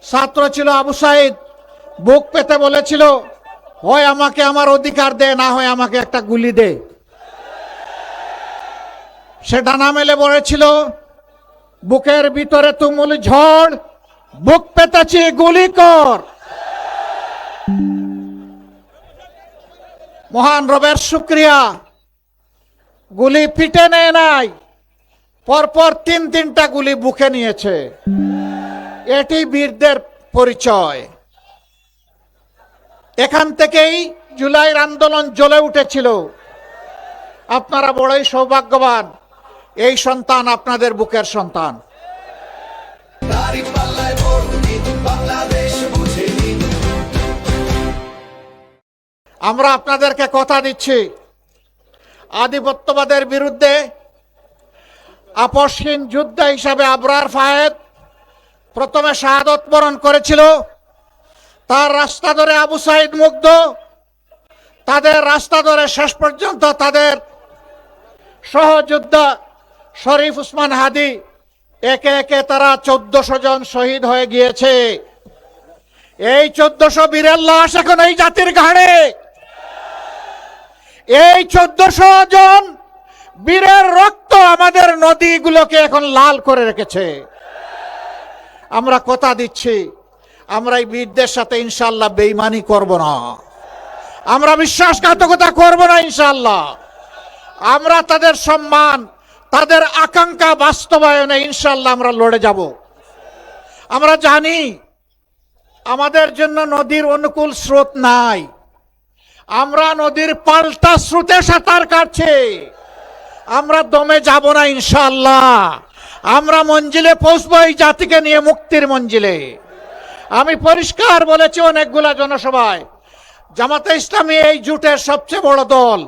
ছাত্র ছিল আবু সাইদ, বুক পেতে বলেছিল, হয় আমাকে আমার অধিকার দে, না হয় আমাকে একটা গুলি দে। সে ডানা মেলে বলেছিল, বুকের ভিতরে তুমুল ঝড়, বুক পেতেছি, গুলি কর। মহান রবের শুকরিয়া, গুলি পিটে নেয় নাই, পরপর তিনটা গুলি বুকে নিয়েছে। এটি বীরদের পরিচয়। এখান থেকেই জুলাইয়ের আন্দোলন জ্বলে উঠেছিল। আপনারা বড়ই সৌভাগ্যবান, এই সন্তান আপনাদের বুকের সন্তান। আমরা আপনাদেরকে কথা দিচ্ছি, আধিপত্যবাদের বিরুদ্ধে আপসহীন যুদ্ধ হিসাবে আবরার ফায়েদ প্রথমে শাহাদত বরণ করেছিল। তার রাস্তা ধরে আবু সাইদ মুগ্ধ, তাদের রাস্তা ধরে শেষ পর্যন্ত তাদের সহযোদ্ধা শরীফ উসমান হাদি, একে একে তারা 1400 জন শহীদ হয়ে গিয়েছে। এই 1400 বীরের লাশ এখন এই জাতির ঘাড়ে। এই 1400 জন বীরের রক্ত আমাদের নদীগুলোকে এখন লাল করে রেখেছে। আমরা কথা দিচ্ছি, আমরা এই বীরদের সাথে ইনশাআল্লাহ বেঈমানি করব না, আমরা বিশ্বাসঘাতকতা করব না ইনশাআল্লাহ। আমরা তাদের সম্মান, তাদের আকাঙ্ক্ষা বাস্তবায়নে ইনশাআল্লাহ আমরা লড়ে যাব। আমরা জানি আমাদের জন্য নদীর অনুকূল স্রোত নাই, আমরা নদীর পাল্টা স্রোতে সাঁতার কাটছি। আমরা দমে যাব না ইনশাআল্লাহ। আমরা মঞ্জিলে পৌঁছবো এই জাতিকে নিয়ে, মুক্তির মঞ্জিলে। আমি পরিষ্কার বলেছি অনেকগুলা জনসভায়, জামাতে ইসলামী এই জোটের সবচেয়ে বড় দল,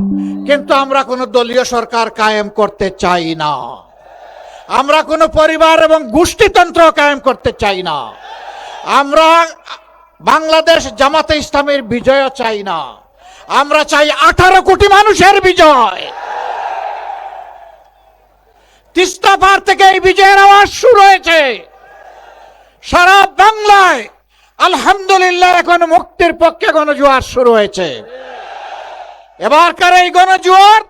কিন্তু আমরা কোনো দলীয় সরকার কায়েম করতে চাই না। আমরা কোনো পরিবার এবং গোষ্ঠীতন্ত্র কায়েম করতে চাই না। আমরা বাংলাদেশ জামাতে ইসলামীর বিজয় চাই না, আমরা চাই 18 কোটি মানুষের বিজয়। তিস্তা পার থেকে এই বিজয়ের আওয়াজ শুরু হয়েছে সারা বাংলায়। আলহামদুলিল্লাহ, এখন মুক্তির পক্ষে গণজোয়ার শুরু হয়েছে। এবারকার এই গণজোয়ার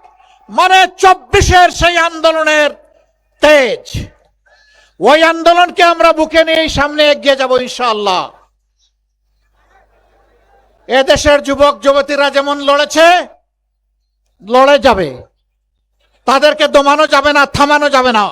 মানে 24-এর সেই আন্দোলনের তেজ। ওই আন্দোলনকে আমরা বুকে নিয়ে সামনে এগিয়ে যাব ইনশাআল্লাহ। এদেশের যুবক যুবতীরা যেমন লড়েছে, লড়ে যাবে, তাদেরকে দমানো যাবে না, থামানো যাবে না।